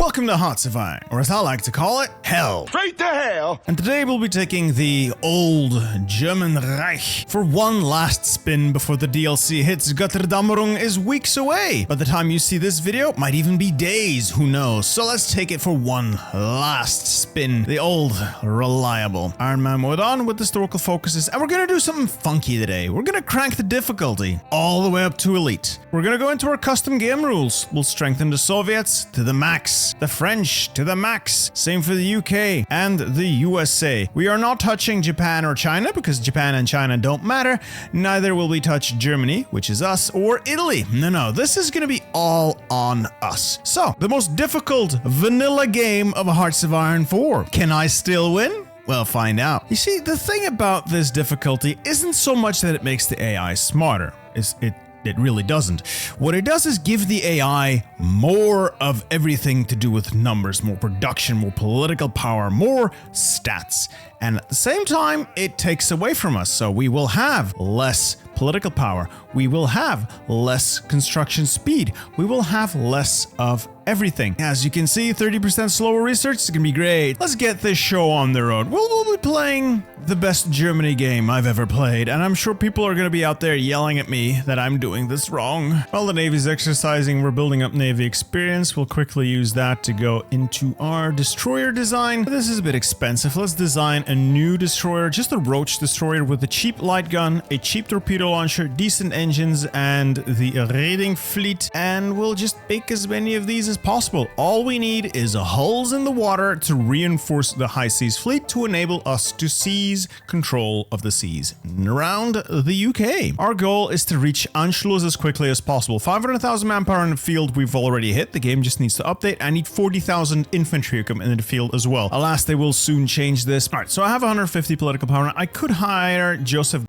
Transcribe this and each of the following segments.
Welcome to Hearts-of-Iron, or as I like to call it, Hell. Straight to hell! And today we'll be taking the old German Reich for one last spin before the DLC hits. Götterdämmerung is weeks away. By the time you see this video, it might even be days, who knows. So let's take it for one last spin. The old, reliable Iron Man mode on with historical focuses, and we're gonna do something funky today. We're gonna crank the difficulty all the way up to Elite. We're gonna go into our custom game rules. We'll strengthen the Soviets to the max, the French to the max, same for the UK and the USA. We are not touching Japan or China because Japan and China don't matter. Neither will we touch Germany, which is us, or Italy. No, this is gonna be all on us. So, the most difficult vanilla game of Hearts of Iron 4. Can I still win? Well, find out. You see, the thing about this difficulty isn't so much that it makes the AI smarter. It really doesn't. What it does is give the AI more of everything to do with numbers, more production, more political power, more stats. And at the same time, it takes away from us. So we will have less political power. We will have less construction speed. We will have less of everything. As you can see, 30% slower research is gonna be great. Let's get this show on the road. We'll be playing the best Germany game I've ever played, and I'm sure people are gonna be out there yelling at me that I'm doing this wrong. While the Navy's exercising, we're building up Navy experience. We'll quickly use that to go into our destroyer design. This is a bit expensive. Let's design a new destroyer, just a roach destroyer with a cheap light gun, a cheap torpedo launcher, decent engines, and the raiding fleet, and we'll just make as many of these as possible. All we need is hulls in the water to reinforce the high seas fleet to enable us to seize control of the seas around the UK. Our goal is to reach Anschluss as quickly as possible. 500,000 manpower in the field we've already hit. The game just needs to update. I need 40,000 infantry to come in the field as well. Alas, they will soon change this. All right, so I have 150 political power. I could hire Joseph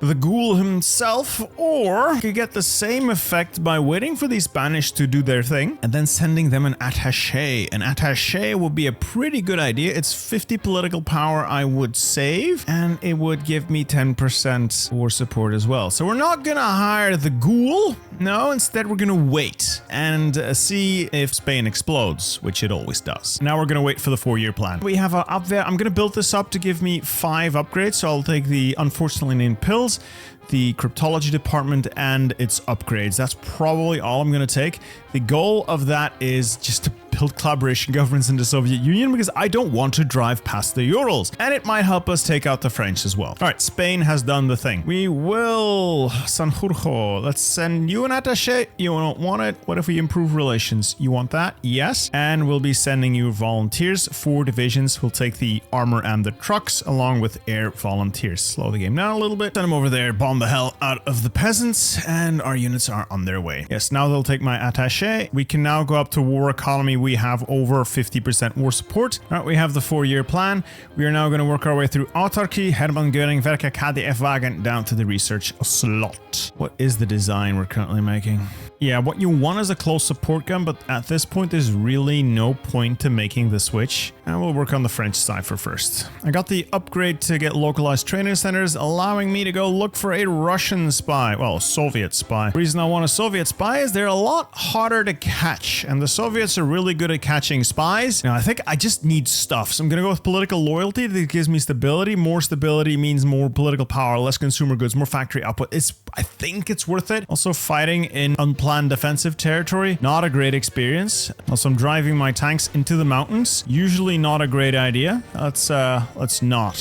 the Ghoul himself, or I could get the same effect by waiting for the Spanish to do their thing and then sending them an attaché. An attaché would be a pretty good idea. It's 50 political power I would save, and it would give me 10% war support as well. So we're not gonna hire the Ghoul. No, instead we're gonna wait and see if Spain explodes, which it always does. Now we're gonna wait for the 4-year plan. We have up there. I'm gonna build this up to give me 5 upgrades. So I'll take the unfortunately named pills, the cryptology department, and its upgrades. That's probably all I'm going to take. The goal of that is just to build collaboration governments in the Soviet Union because I don't want to drive past the Urals, and it might help us take out the French as well. All right, Spain has done the thing. We will Sanjurjo. Let's send you an attaché. You don't want it. What if we improve relations? You want that? Yes. And we'll be sending you volunteers. 4 divisions. We'll take the armor and the trucks along with air volunteers. Slow the game down a little bit. Send them over there. Bomb the hell out of the peasants, and our units are on their way. Yes, now they'll take my attaché. We can now go up to war economy. We have over 50% war support. All right, we have the 4-year plan. We are now going to work our way through autarky, Hermann Göring, Werke, KDF Wagen, down to the research slot. What is the design we're currently making? Yeah, what you want is a close support gun, but at this point, there's really no point to making the switch. And we'll work on the French side for first. I got the upgrade to get localized training centers, allowing me to go look for a Russian spy. Well, a Soviet spy. The reason I want a Soviet spy is they're a lot harder to catch, and the Soviets are really good at catching spies. Now, I think I just need stuff, so I'm gonna go with political loyalty. That gives me stability. More stability means more political power, less consumer goods, more factory output. I think it's worth it. Also, fighting in unplanned defensive territory, not a great experience. Also, I'm driving my tanks into the mountains. Usually not a great idea. Let's not.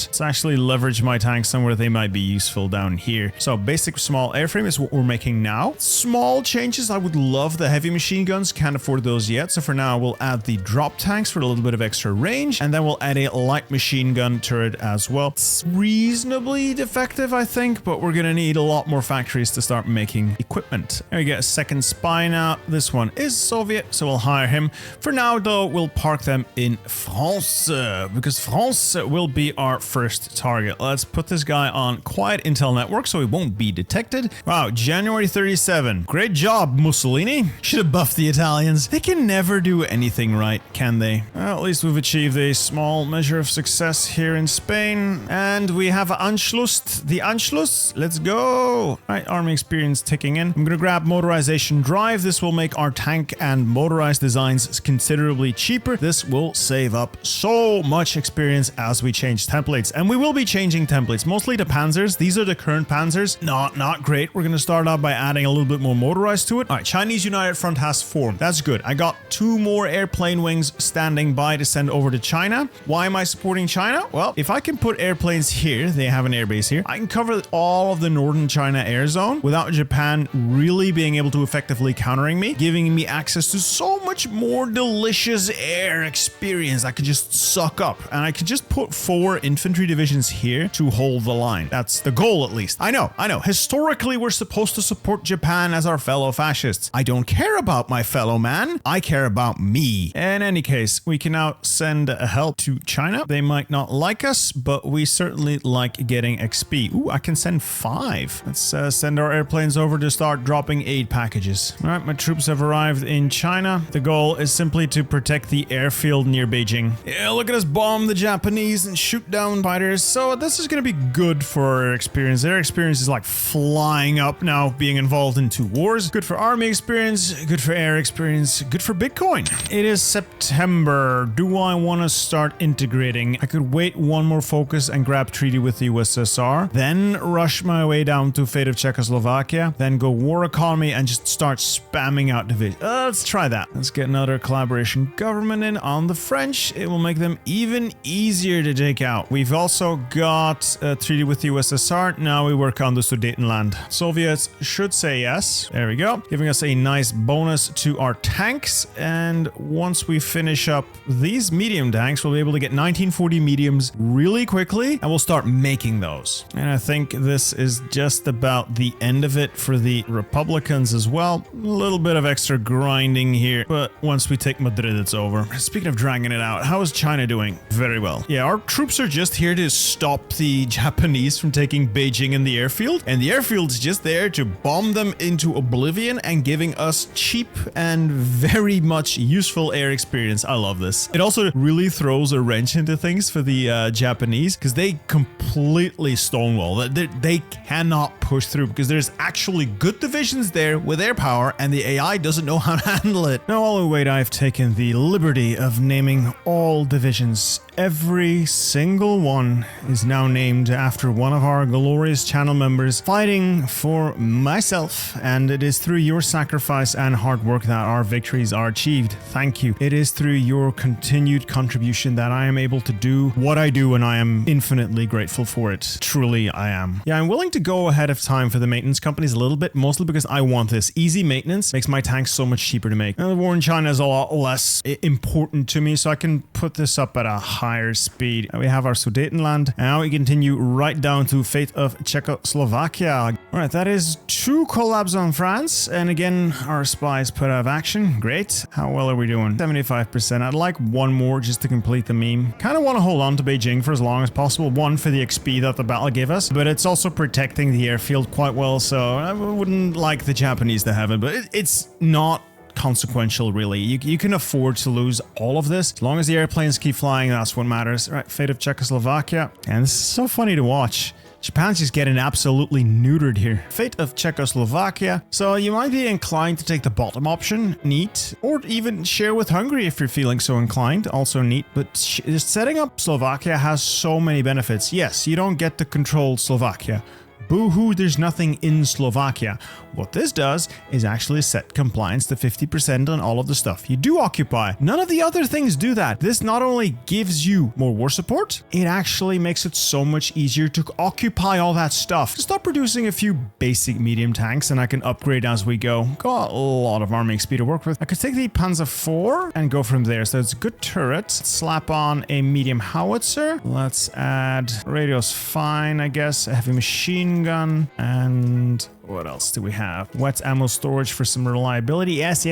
Let's actually leverage my tanks somewhere they might be useful down here. So basic small airframe is what we're making now. Small changes. I would love the heavy machine guns. Can't afford those yet. So for now, we'll add the drop tanks for a little bit of extra range. And then we'll add a light machine gun turret as well. It's reasonably defective, I think, but we're going to need a lot more factories to start making equipment. There we get a second spy now. This one is Soviet, so we'll hire him. For now, though, we'll park them in France, because France will be our first target. Let's put this guy on quiet intel network so he won't be detected. Wow, January 37. Great job, Mussolini. Should have buffed the Italians. They can never do anything right, can they? Well, at least we've achieved a small measure of success here in Spain. And we have Anschluss. The Anschluss. Let's go. All right, army experience ticking in. I'm going to grab motorization combustion drive. This will make our tank and motorized designs considerably cheaper. This will save up so much experience as we change templates. And we will be changing templates, mostly the Panzers. These are the current Panzers. Not great. We're going to start out by adding a little bit more motorized to it. All right, Chinese United Front has formed. That's good. I got 2 more airplane wings standing by to send over to China. Why am I supporting China? Well, if I can put airplanes here, they have an airbase here, I can cover all of the northern China air zone without Japan really being able to effectively countering me, giving me access to so much more delicious air experience I could just suck up. And I could just put 4 infantry divisions here to hold the line. That's the goal, at least. I know. Historically, we're supposed to support Japan as our fellow fascists. I don't care about my fellow man. I care about me. In any case, we can now send help to China. They might not like us, but we certainly like getting XP. Ooh, I can send 5. Let's send our airplanes over to start dropping aid packages. All right, my troops have arrived in China. The goal is simply to protect the airfield near Beijing. Yeah, look at us bomb the Japanese and shoot down fighters. So this is going to be good for our experience. Their experience is like flying up now, being involved in 2 wars. Good for army experience, good for air experience, good for Bitcoin. It is September. Do I want to start integrating? I could wait 1 more focus and grab treaty with the USSR, then rush my way down to fate of Czechoslovakia, then go war economy and just start spamming out divisions. Let's try that. Let's get another collaboration government in on the French. It will make them even easier to take out. We've also got a treaty with the USSR. Now we work on the Sudetenland. Soviets should say yes. There we go. Giving us a nice bonus to our tanks. And once we finish up these medium tanks, we'll be able to get 1940 mediums really quickly, and we'll start making those. And I think this is just about the end of it for the Republicans as well. A little bit of extra grinding here, but once we take Madrid, it's over. Speaking of dragging it out, how is China doing? Very well. Yeah, our troops are just here to stop the Japanese from taking Beijing and the airfield, and the airfield's just there to bomb them into oblivion and giving us cheap and very much useful air experience. I love this. It also really throws a wrench into things for the Japanese, because they completely stonewall. They cannot push through because there's actually good divisions there with air power, and the AI doesn't know how to handle it. Now, while we wait, I've taken the liberty of naming all divisions. Every single one is now named after one of our glorious channel members fighting for myself, and it is through your sacrifice and hard work that our victories are achieved. Thank you. It is through your continued contribution that I am able to do what I do, and I am infinitely grateful for it. Truly, I am. Yeah, I'm willing to go ahead of time for the maintenance companies a little bit, mostly because I want this. Easy maintenance makes my tanks so much cheaper to make. Now, the war in China is a lot less important to me, so I can put this up at a higher speed. We have our Sudetenland. Now we continue right down to fate of Czechoslovakia. All right, that is 2 collabs on France, and again, our spies put out of action. Great. How well are we doing? 75%. I'd like 1 more just to complete the meme. Kind of want to hold on to Beijing for as long as possible. 1 for the XP that the battle gave us, but it's also protecting the airfield quite well, so I wouldn't like the Japanese to have it, but it's not consequential, really. You can afford to lose all of this. As long as the airplanes keep flying, that's what matters. All right, fate of Czechoslovakia. And this is so funny to watch. Japan's just getting absolutely neutered here. Fate of Czechoslovakia. So you might be inclined to take the bottom option, neat, or even share with Hungary if you're feeling so inclined, also neat. But setting up Slovakia has so many benefits. Yes, you don't get to control Slovakia. Boo-hoo, there's nothing in Slovakia. What this does is actually set compliance to 50% on all of the stuff you do occupy. None of the other things do that. This not only gives you more war support, it actually makes it so much easier to occupy all that stuff. Just start producing a few basic medium tanks and I can upgrade as we go. Got a lot of army XP to work with. I could take the Panzer IV and go from there. So it's a good turret. Slap on a medium howitzer. Let's add radio's fine, I guess. A heavy machine gun, and what else do we have? Wet ammo storage for some reliability. Yes.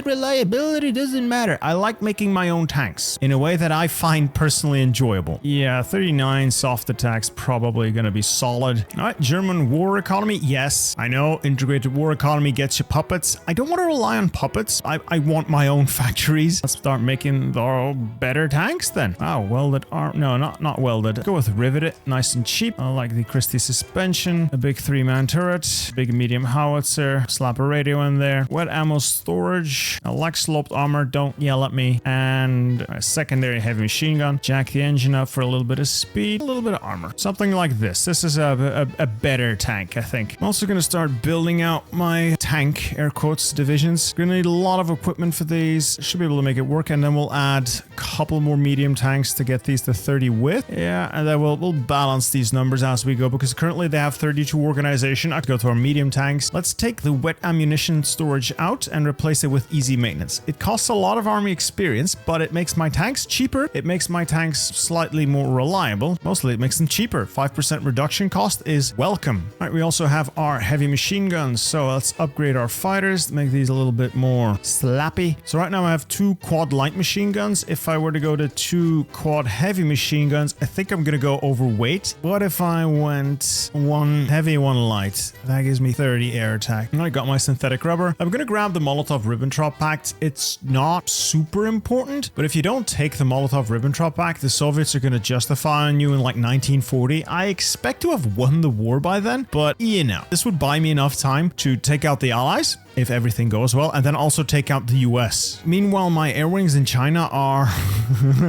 Reliability doesn't matter. I like making my own tanks in a way that I find personally enjoyable. Yeah, 39 soft attacks probably gonna be solid. All right, German war economy. Yes, I know integrated war economy gets you puppets. I don't want to rely on puppets. I want my own factories. Let's start making our better tanks then. Wow, welded arm. No, not welded. Go with riveted. Nice and cheap. I like the Christie suspension. A big 3-man turret. Big big medium howitzer, slap a radio in there, wet ammo storage, a like sloped armor, don't yell at me, and a secondary heavy machine gun. Jack the engine up for a little bit of speed, a little bit of armor. Something like this. This is a better tank, I think. I'm also going to start building out my tank, air quotes, divisions. Going to need a lot of equipment for these. Should be able to make it work, and then we'll add a couple more medium tanks to get these to 30 width. Yeah, and then we'll balance these numbers as we go, because currently they have 32 organization. I could go to our medium tanks. Let's take the wet ammunition storage out and replace it with easy maintenance. It costs a lot of army experience, but it makes my tanks cheaper. It makes my tanks slightly more reliable. Mostly it makes them cheaper. 5% reduction cost is welcome. All right, we also have our heavy machine guns, so let's upgrade our fighters to make these a little bit more slappy. So right now I have 2 quad light machine guns. If I were to go to 2 quad heavy machine guns, I think I'm gonna go overweight. What if I went 1 heavy, 1 light? That gives me 30 air attack. I got my synthetic rubber. I'm gonna grab the Molotov-Ribbentrop Pact. It's not super important, but if you don't take the Molotov-Ribbentrop Pact, the Soviets are gonna justify on you in like 1940. I expect to have won the war by then, but you know, this would buy me enough time to take out the Allies, if everything goes well, and then also take out the US. Meanwhile, my air wings in China are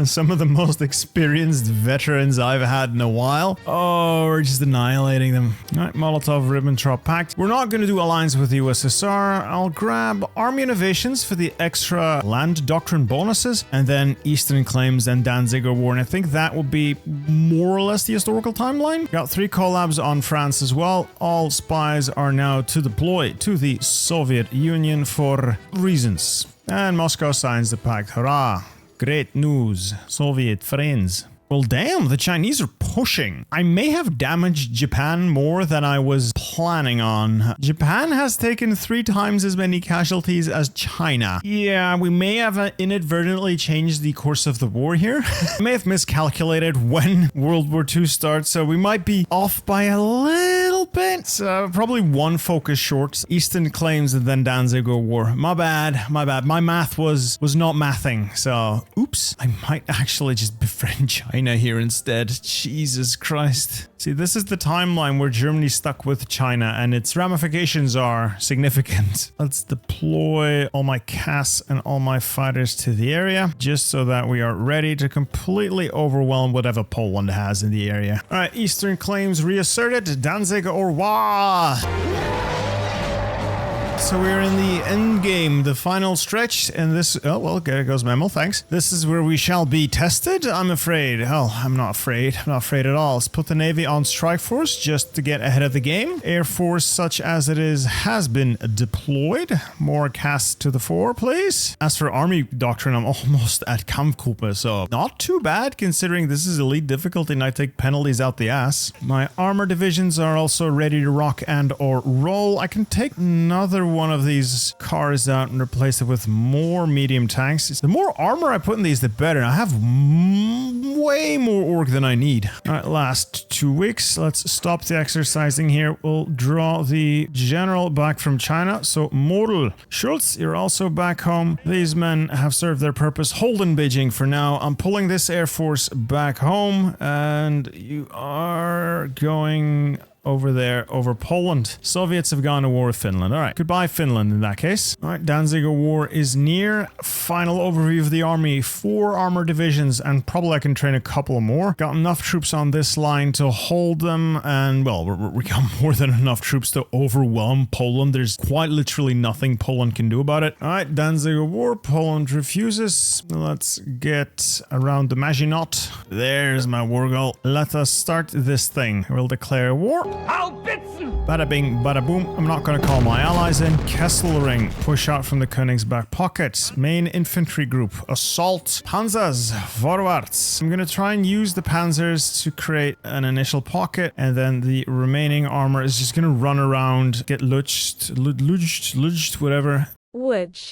some of the most experienced veterans I've had in a while. Oh, we're just annihilating them. All right, Molotov-Ribbentrop Pact. We're not going to do alliance with the USSR. I'll grab Army Innovations for the extra land doctrine bonuses, and then Eastern Claims and Danziger War, and I think that will be more or less the historical timeline. Got 3 collabs on France as well. All spies are now to deploy to the Soviet Union for reasons. And Moscow signs the pact. Hurrah! Great news, Soviet friends. Well, damn, the Chinese are pushing. I may have damaged Japan more than I was planning on. Japan has taken 3 times as many casualties as China. Yeah, we may have inadvertently changed the course of the war here. I may have miscalculated when World War II starts, so we might be off by a little bit. So probably 1 focus short. Eastern Claims and then Danziger War. My bad, my bad. My math was not mathing, so oops. I might actually just befriend China here instead. Jesus Christ. See, this is the timeline where Germany's stuck with China and its ramifications are significant. Let's deploy all my CAS and all my fighters to the area just so that we are ready to completely overwhelm whatever Poland has in the area. All right, Eastern Claims reasserted. Danzig or Wa. So we're in the end game, the final stretch, and this... Oh, well, there goes Memo, thanks. This is where we shall be tested, I'm afraid. Oh, I'm not afraid. I'm not afraid at all. Let's put the Navy on strike force just to get ahead of the game. Air Force, such as it is, has been deployed. More cast to the fore, please. As for Army Doctrine, I'm almost at Kampfgruppe, so not too bad considering this is elite difficulty and I take penalties out the ass. My armor divisions are also ready to rock and or roll. I can take another one of these cars out and replace it with more medium tanks. The more armor I put in these, the better. I have way more org than I need. All right, last 2 weeks. Let's stop the exercising here. We'll draw the general back from China. So Model Schultz, you're also back home. These men have served their purpose. Hold in Beijing for now. I'm pulling this Air Force back home and you are going over there, over Poland. Soviets have gone to war with Finland. All right, goodbye Finland in that case. All right, Danziger War is near. Final overview of the army. 4 armor divisions, and probably I can train a couple more. Got enough troops on this line to hold them, and well, we got more than enough troops to overwhelm Poland. There's quite literally nothing Poland can do about it. All right, Danziger War. Poland refuses. Let's get around the Maginot. There's my war goal. Let us start this thing. We'll declare war. Bada bing, bada boom. I'm not going to call my allies in. Kesselring, push out from the Königsberg pocket. Main infantry group, assault. Panzers, vorwärts. I'm going to try and use the panzers to create an initial pocket, and then the remaining armor is just going to run around, get luged, whatever. Wudge.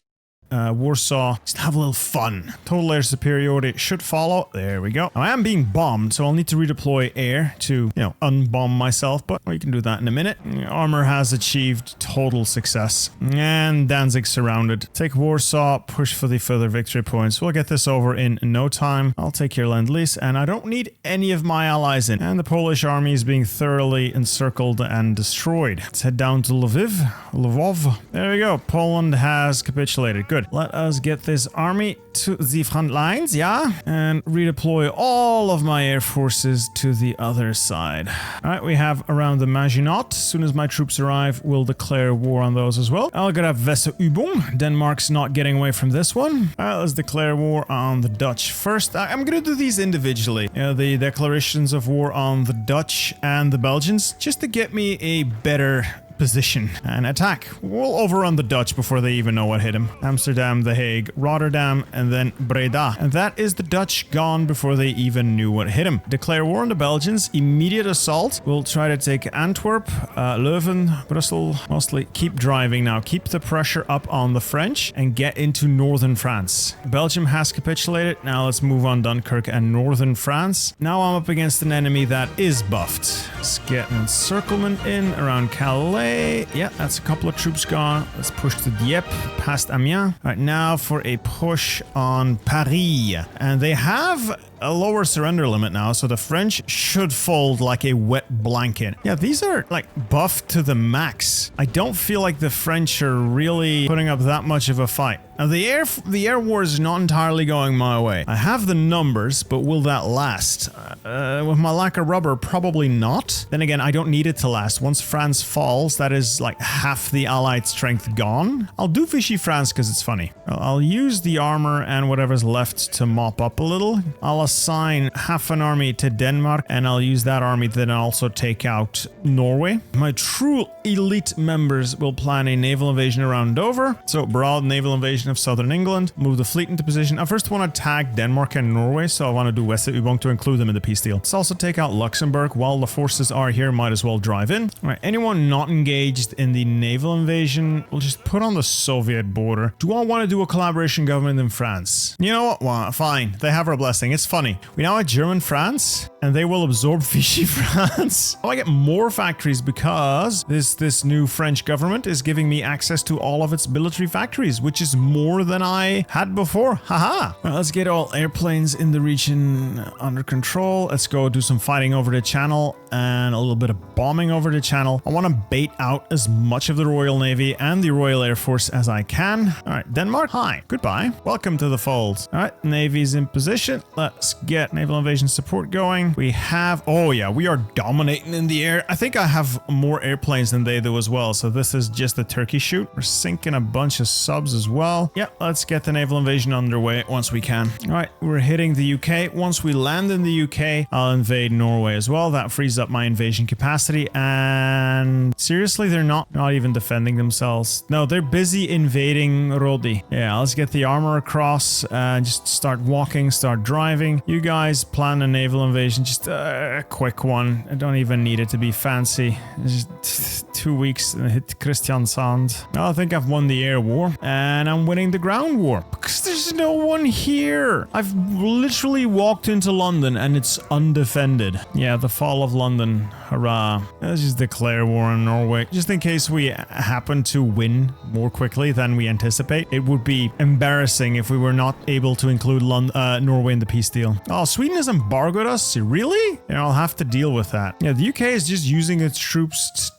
Warsaw. Just have a little fun. Total air superiority should follow. There we go. Now, I am being bombed, so I'll need to redeploy air to, unbomb myself, but we can do that in a minute. Armor has achieved total success. And Danzig surrounded. Take Warsaw, push for the further victory points. We'll get this over in no time. I'll take your Lend-Lease, and I don't need any of my allies in. And the Polish army is being thoroughly encircled and destroyed. Let's head down to Lvov. There we go. Poland has capitulated. Good. Let us get this army to the front lines, and redeploy all of my air forces to the other side. All right, we have around the Maginot. As soon as my troops arrive, we'll declare war on those as well. I'll grab Weserübung. Denmark's not getting away from this one. All right, let's declare war on the Dutch first. I'm going to do these individually. The declarations of war on the Dutch and the Belgians, just to get me a better position and attack. We'll overrun the Dutch before they even know what hit them. Amsterdam, The Hague, Rotterdam, and then Breda. And that is the Dutch gone before they even knew what hit them. Declare war on the Belgians. Immediate assault. We'll try to take Antwerp, Leuven, Brussels. Mostly keep driving now. Keep the pressure up on the French and get into northern France. Belgium has capitulated. Now let's move on Dunkirk and northern France. Now I'm up against an enemy that is buffed. Let's get an encirclement in around Calais. Yeah, that's a couple of troops gone. Let's push to Dieppe, past Amiens. All right, now for a push on Paris. And they have a lower surrender limit now, so the French should fold like a wet blanket. Yeah, these are like buffed to the max. I don't feel like the French are really putting up that much of a fight. Now, the air war is not entirely going my way. I have the numbers, but will that last? With my lack of rubber, probably not. Then again, I don't need it to last. Once France falls, that is like half the Allied strength gone. I'll do Vichy France because it's funny. I'll use the armor and whatever's left to mop up a little. I'll assign half an army to Denmark, and I'll use that army to then also take out Norway. My true elite members will plan a naval invasion around Dover. So broad naval invasion of southern England, move the fleet into position. I first want to attack Denmark and Norway, so I want to do Weserübung to include them in the peace deal. Let's also take out Luxembourg. While the forces are here, might as well drive in. All right, anyone not engaged in the naval invasion, we'll just put on the Soviet border. Do I want to do a collaboration government in France? You know what? Well, fine. They have our blessing. It's funny. We now have German France, and they will absorb Vichy France. Oh, I get more factories because this new French government is giving me access to all of its military factories, which is more than I had before. Haha. Well, let's get all airplanes in the region under control. Let's go do some fighting over the channel and a little bit of bombing over the channel. I want to bait out as much of the Royal Navy and the Royal Air Force as I can. All right, Denmark, hi. Goodbye. Welcome to the fold. All right, Navy's in position. Let's get naval invasion support going. We have, oh yeah, we are dominating in the air. I think I have more airplanes than they do as well. So this is just the turkey shoot. We're sinking a bunch of subs as well. Yeah, let's get the naval invasion underway once we can. All right, we're hitting the UK. Once we land in the UK, I'll invade Norway as well. That frees up my invasion capacity. And seriously, they're not even defending themselves. No, they're busy invading Rodi. Yeah, let's get the armor across and just start walking, start driving. You guys plan a naval invasion, just a quick one. I don't even need it to be fancy. It's just 2 weeks and hit Kristiansand. I think I've won the air war and I'm winning the ground war because there's no one here. I've literally walked into London and it's undefended. Yeah, the fall of London. Hurrah. Let's just declare war on Norway. Just in case we happen to win more quickly than we anticipate. It would be embarrassing if we were not able to include Norway in the peace deal. Oh, Sweden has embargoed us? Really? Yeah, I'll have to deal with that. Yeah, the UK is just using its troops.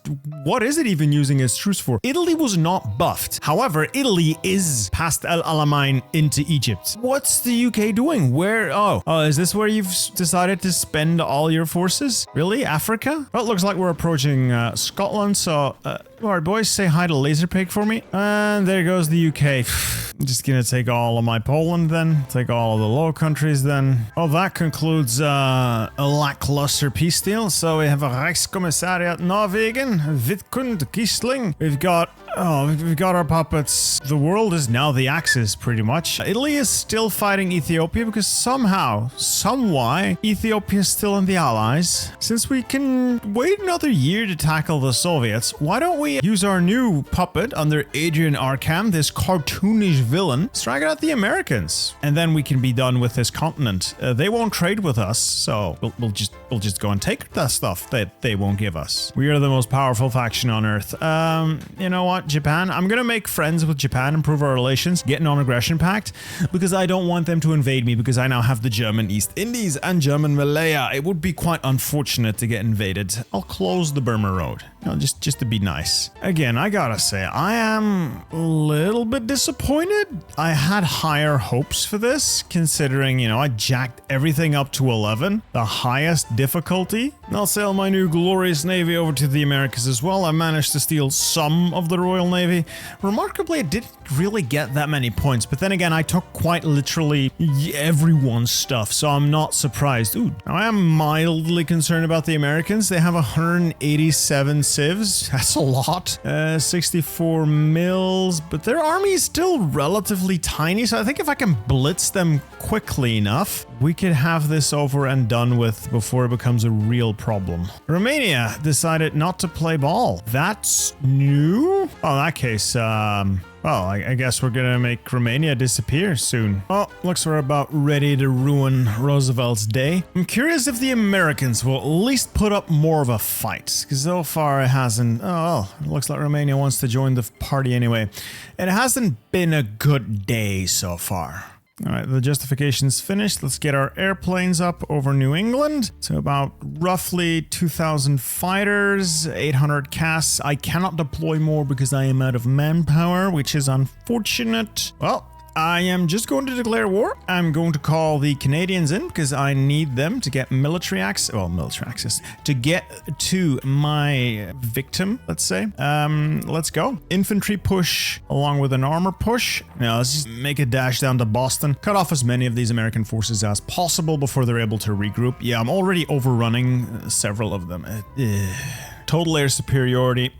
What is it even using its troops for? Italy was not buffed. However, Italy is past El Alamein into Egypt. What's the UK doing? Where? Oh, is this where you've decided to spend all your forces? Really? Africa? Well, it looks like we're approaching Scotland, so all right, boys, say hi to Laserpig for me. And there goes the UK. I'm just gonna take all of my Poland then. Take all of the Low Countries then. Well, that concludes a lackluster peace deal. So we have a Rijkskommissariat Norwegen, Vidkund, Gisling. We've got Oh, we've got our puppets. The world is now the Axis, pretty much. Italy is still fighting Ethiopia because somehow, somewhy, Ethiopia is still in the Allies. Since we can wait another year to tackle the Soviets, why don't we use our new puppet under Adrian Arkham, this cartoonish villain, strike out the Americans, and then we can be done with this continent. They won't trade with us, so we'll just go and take that stuff that they won't give us. We are the most powerful faction on Earth. You know what? Japan. I'm gonna make friends with Japan, improve our relations, get a non-aggression pact, because I don't want them to invade me because I now have the German East Indies and German Malaya. It would be quite unfortunate to get invaded. I'll close the Burma Road. You know, just to be nice. Again, I gotta say, I am a little bit disappointed. I had higher hopes for this, considering, you know, I jacked everything up to 11, the highest difficulty. I'll sail my new glorious navy over to the Americas as well. I managed to steal some of the Royal Navy. Remarkably, it didn't really get that many points, but then again, I took quite literally everyone's stuff, so I'm not surprised. Ooh, I am mildly concerned about the Americans. They have 187 civs. That's a lot. 64 mils, but their army is still relatively tiny, so I think if I can blitz them quickly enough, we could have this over and done with before it becomes a real problem. Romania decided not to play ball. That's new? Oh, in that case, well, I guess we're gonna make Romania disappear soon. Oh, looks we're about ready to ruin Roosevelt's day. I'm curious if the Americans will at least put up more of a fight, because so far it hasn't. Oh, well, it looks like Romania wants to join the party anyway. It hasn't been a good day so far. All right, the justification's finished. Let's get our airplanes up over New England. So about roughly 2,000 fighters, 800 casks. I cannot deploy more because I am out of manpower, which is unfortunate. Well, I am just going to declare war. I'm going to call the Canadians in because I need them to get military access. Well, military access to get to my victim, let's say. Let's go. Infantry push along with an armor push. Now let's just make a dash down to Boston. Cut off as many of these American forces as possible before they're able to regroup. Yeah, I'm already overrunning several of them. Total air superiority,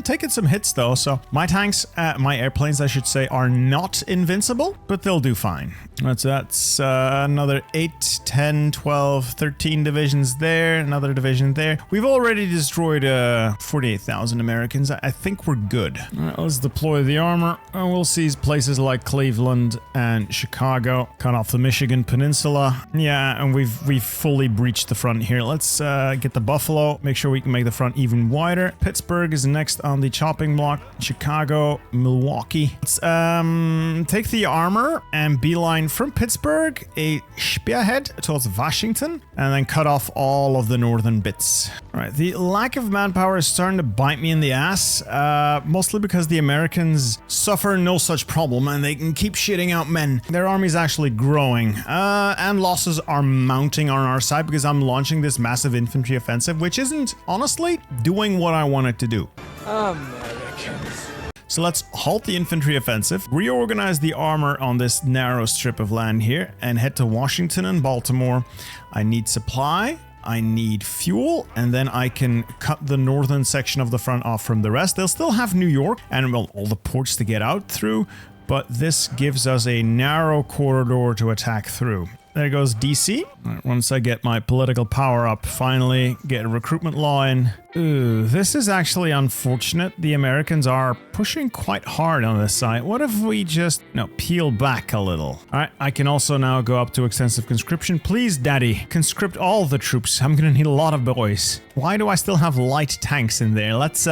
taking some hits though, so my tanks, my airplanes I should say, are not invincible, but they'll do fine. That's another 8, 10, 12, 13 divisions there, another division there. We've already destroyed 48,000 Americans. I think we're good. All right, let's deploy the armor, and we'll seize places like Cleveland and Chicago, cut off the Michigan Peninsula. Yeah, and we've fully breached the front here. Let's get the Buffalo, make sure we can make the front even wider. Pittsburgh is next on the chopping block. Chicago, Milwaukee. Let's take the armor and beeline from Pittsburgh a spearhead towards Washington, and then cut off all of the northern bits. All right, the lack of manpower is starting to bite me in the ass, mostly because the Americans suffer no such problem and they can keep shitting out men. Their army's actually growing, and losses are mounting on our side because I'm launching this massive infantry offensive, which isn't honestly doing what I want it to do. Americans. So let's halt the infantry offensive, reorganize the armor on this narrow strip of land here, and head to Washington and Baltimore. I need supply, I need fuel, and then I can cut the northern section of the front off from the rest. They'll still have New York and, well, all the ports to get out through, but this gives us a narrow corridor to attack through. There goes DC. Right, once I get my political power up, finally get a recruitment law in. Ooh, this is actually unfortunate. The Americans are pushing quite hard on this side. What if we just, peel back a little? All right, I can also now go up to extensive conscription. Please, Daddy, conscript all the troops. I'm gonna need a lot of boys. Why do I still have light tanks in there? Let's,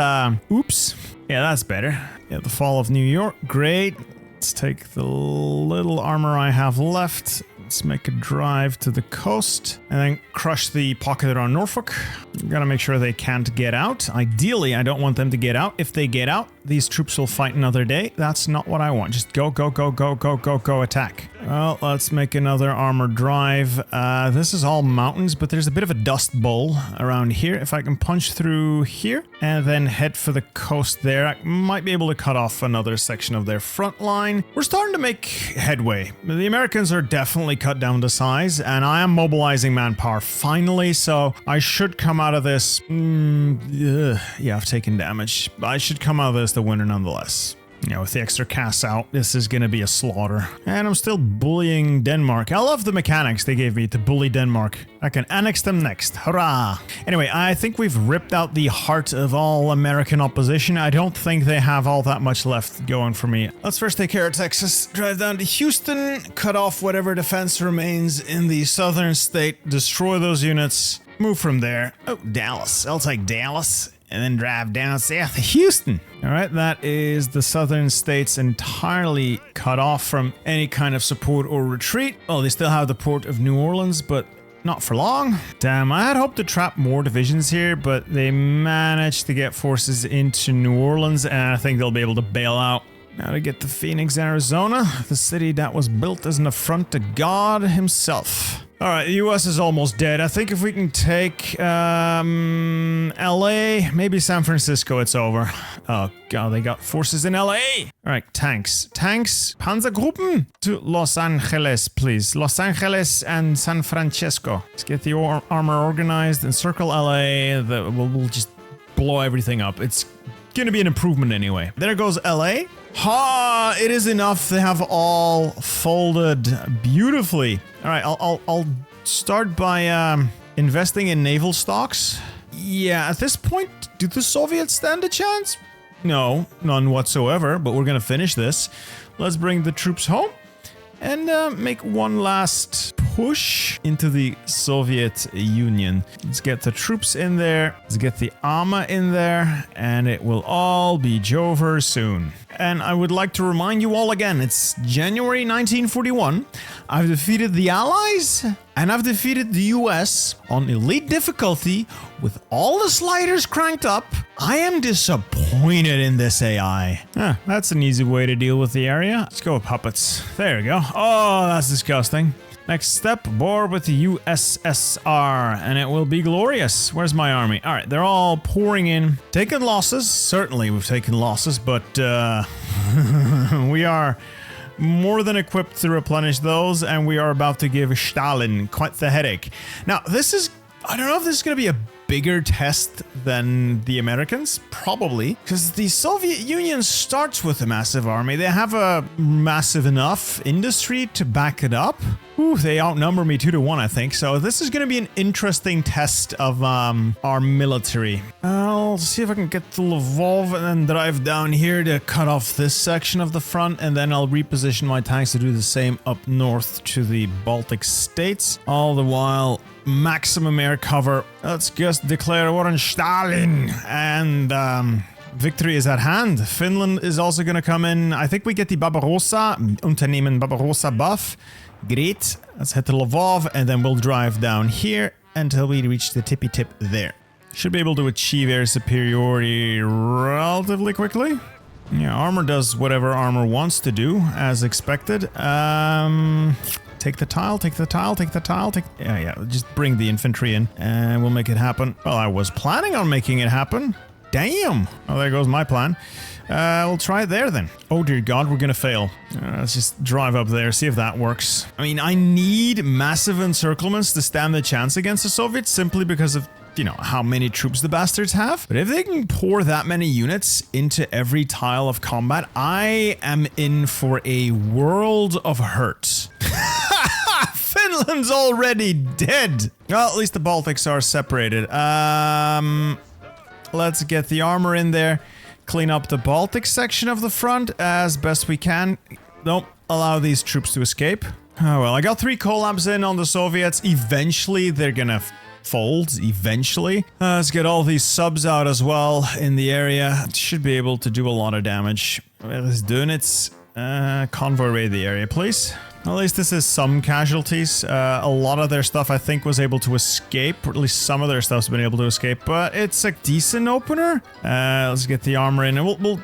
oops. Yeah, that's better. Yeah, the fall of New York, great. Let's take the little armor I have left. Let's make a drive to the coast and then crush the pocket around Norfolk. Gotta make sure they can't get out. Ideally, I don't want them to get out. If they get out, these troops will fight another day. That's not what I want. Just go, go, go, go, go, go, go, attack. Well, let's make another armor drive. This is all mountains, but there's a bit of a dust bowl around here. If I can punch through here and then head for the coast there, I might be able to cut off another section of their front line. We're starting to make headway. The Americans are definitely cut down to size, and I am mobilizing manpower finally, so I should come out of this. Yeah, I've taken damage. I should come out of this the winner nonetheless. You know, with the extra casts out, this is going to be a slaughter. And I'm still bullying Denmark. I love the mechanics they gave me to bully Denmark. I can annex them next. Hurrah! Anyway, I think we've ripped out the heart of all American opposition. I don't think they have all that much left going for me. Let's first take care of Texas. Drive down to Houston. Cut off whatever defense remains in the southern state. Destroy those units. Move from there. Oh, Dallas. I'll take Dallas. And then drive down south to Houston. All right, that is the southern states entirely cut off from any kind of support or retreat. Oh, they still have the port of New Orleans, but not for long. Damn, I had hoped to trap more divisions here, but they managed to get forces into New Orleans, and I think they'll be able to bail out. Now to get to Phoenix, Arizona, the city that was built as an affront to God himself. Alright, the US is almost dead. I think if we can take LA, maybe San Francisco, it's over. Oh god, they got forces in LA! Alright, tanks. Tanks, Panzergruppen to Los Angeles, please. Los Angeles and San Francisco. Let's get the armor organized, encircle LA. We'll just blow everything up. It's gonna be an improvement anyway. There goes LA. Ha! It is enough. They have all folded beautifully. All right, I'll start by investing in naval stocks. Yeah, at this point, do the Soviets stand a chance? No, none whatsoever. But we're gonna finish this. Let's bring the troops home and make one last push into the Soviet Union. Let's get the troops in there. Let's get the armor in there, and it will all be over soon. And I would like to remind you all again, it's January 1941. I've defeated the Allies, and I've defeated the US on elite difficulty with all the sliders cranked up. I am disappointed in this AI. That's an easy way to deal with the area. Let's go with puppets. There we go. Oh, that's disgusting. Next step, war with the USSR, and it will be glorious. Where's my army? All right, they're all pouring in. Taken losses. Certainly we've taken losses, but we are more than equipped to replenish those, and we are about to give Stalin quite the headache. Now, this is... I don't know if this is going to be a bigger test than the Americans, probably, because the Soviet Union starts with a massive army. They have a massive enough industry to back it up. Ooh, they outnumber me 2-1, I think. So this is going to be an interesting test of our military. I'll see if I can get to Lvov and then drive down here to cut off this section of the front, and then I'll reposition my tanks to do the same up north to the Baltic states. All the while, maximum air cover. Let's just declare war on Stalin, and victory is at hand. Finland is also going to come in. I think we get the Barbarossa, Unternehmen Barbarossa buff. Great. Let's head to Lvov, and then we'll drive down here until we reach the tippy tip there. Should be able to achieve air superiority relatively quickly. Yeah, armor does whatever armor wants to do, as expected. Take the tile, take the tile, take the tile, yeah, just bring the infantry in, and we'll make it happen. Well, I was planning on making it happen. Damn! Oh, there goes my plan. We'll try it there then. Oh dear God, we're gonna fail. Let's just drive up there, see if that works. I mean, I need massive encirclements to stand the chance against the Soviets simply because of, you know, how many troops the bastards have. But if they can pour that many units into every tile of combat, I am in for a world of hurt. Finland's already dead. Well, at least the Baltics are separated. Let's get the armor in there. Clean up the Baltic section of the front as best we can. Don't allow these troops to escape. Oh well, I got 3 collabs in on the Soviets. Eventually, they're gonna fold. Eventually. Let's get all these subs out as well in the area. It should be able to do a lot of damage. Let's do it. Convoy raid the area, please. At least this is some casualties. A lot of their stuff, I think, was able to escape. Or at least some of their stuff's been able to escape. But it's a decent opener. Let's get the armor in. And we'll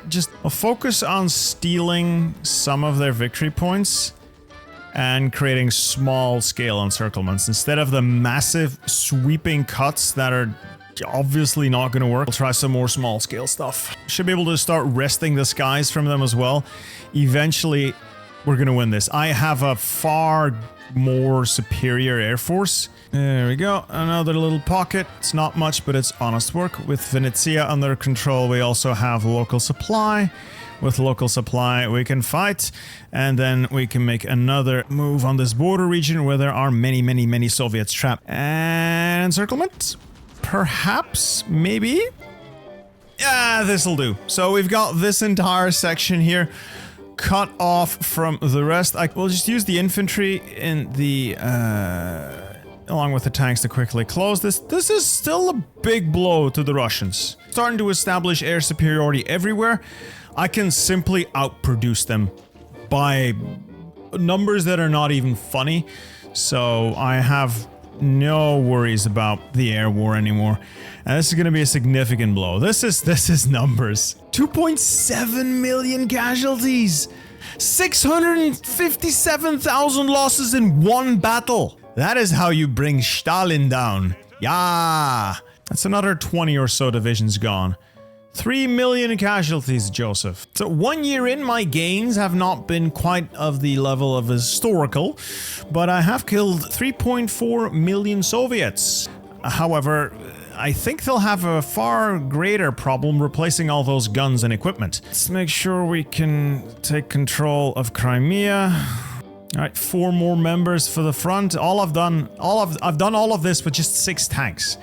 focus on stealing some of their victory points and creating small-scale encirclements. Instead of the massive sweeping cuts that are obviously not going to work, we'll try some more small-scale stuff. Should be able to start wresting the skies from them as well. Eventually, we're going to win this. I have a far more superior air force. There we go, another little pocket. It's not much, but it's honest work. With Venezia under control, we also have local supply. With local supply, we can fight, and then we can make another move on this border region where there are many Soviets trapped. And encirclement? Perhaps? Maybe? Yeah, this'll do. So we've got this entire section here cut off from the rest. We'll just use the infantry in the along with the tanks to quickly close this. This is still a big blow to the Russians. Starting to establish air superiority everywhere. I can simply outproduce them by numbers that are not even funny. So I have no worries about the air war anymore. And this is going to be a significant blow. This is numbers. 2.7 million casualties. 657,000 losses in one battle. That is how you bring Stalin down. Yeah. That's another 20 or so divisions gone. 3 million casualties, Joseph. So 1 year in, my gains have not been quite of the level of historical, but I have killed 3.4 million Soviets. However, I think they'll have a far greater problem replacing all those guns and equipment. Let's make sure we can take control of Crimea. All right, 4 more members for the front. I've done all of this with just 6 tanks.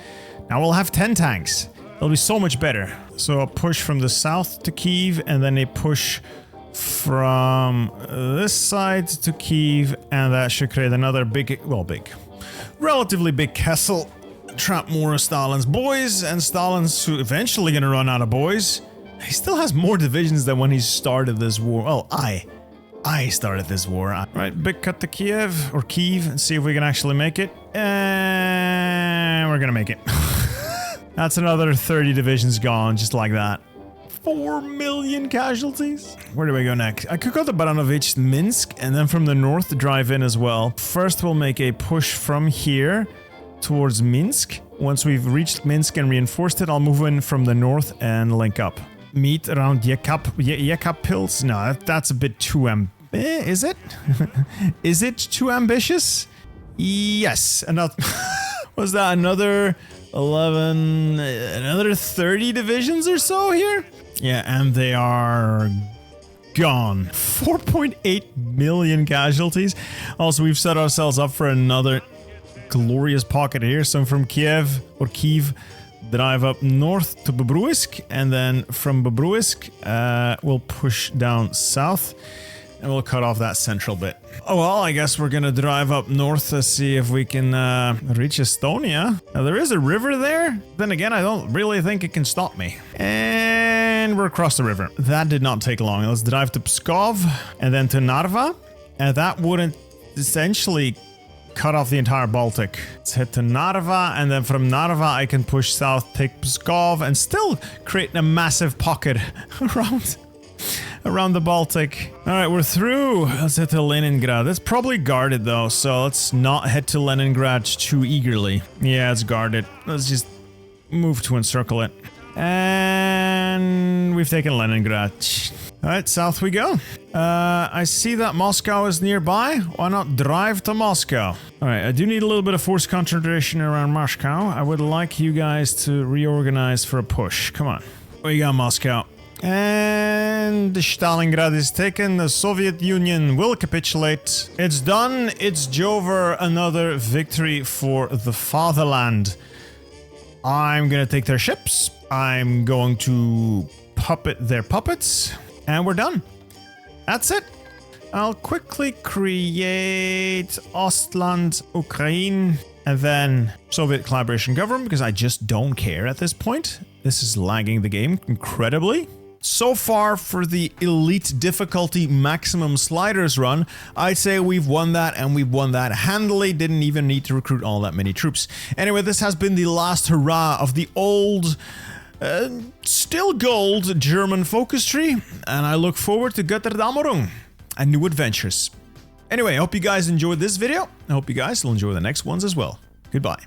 Now we'll have 10 tanks. It'll be so much better. So a push from the south to Kiev, and then a push from this side to Kiev, and that should create another relatively big castle. Trap more of Stalin's boys, and Stalin's eventually gonna run out of boys. He still has more divisions than when he started this war. Well, I started this war. Right, big cut to Kiev, or Kiev, and see if we can actually make it. And we're gonna make it. That's another 30 divisions gone, just like that. 4 million casualties? Where do we go next? I could go to Baranovich, Minsk, and then from the north drive in as well. First, we'll make a push from here towards Minsk. Once we've reached Minsk and reinforced it, I'll move in from the north and link up. Meet around Yekapils? No, that's a bit too is it? Is it too ambitious? Yes. Another was that another 11, another 30 divisions or so here? Yeah, and they are gone. 4.8 million casualties. Also, we've set ourselves up for another glorious pocket here. So from Kiev, drive up north to Bobruisk, and then from Bobruisk, we'll push down south, and we'll cut off that central bit. Oh well, I guess we're gonna drive up north to see if we can reach Estonia. Now, there is a river there. Then again, I don't really think it can stop me. And we're across the river. That did not take long. Let's drive to Pskov, and then to Narva. And that wouldn't essentially cut off the entire Baltic. Let's head to Narva, and then from Narva I can push south, take Pskov, and still create a massive pocket around the Baltic. Alright, we're through. Let's head to Leningrad. It's probably guarded though, so let's not head to Leningrad too eagerly. Yeah, it's guarded. Let's just move to encircle it. And we've taken Leningrad. Alright, south we go. I see that Moscow is nearby. Why not drive to Moscow? Alright, I do need a little bit of force concentration around Moscow. I would like you guys to reorganize for a push. Come on. We got Moscow. And Stalingrad is taken. The Soviet Union will capitulate. It's done. It's Jover. Another victory for the fatherland. I'm gonna take their ships. I'm going to puppet their puppets. And we're done. That's it. I'll quickly create Ostland, Ukraine, and then Soviet collaboration government, because I just don't care at this point. This is lagging the game incredibly. So far for the elite difficulty maximum sliders run, I'd say we've won that, and we've won that handily. Didn't even need to recruit all that many troops. Anyway, this has been the last hurrah of the old, still gold German focus tree, and I look forward to Götterdammerung and new adventures. Anyway, I hope you guys enjoyed this video. I hope you guys will enjoy the next ones as well. Goodbye.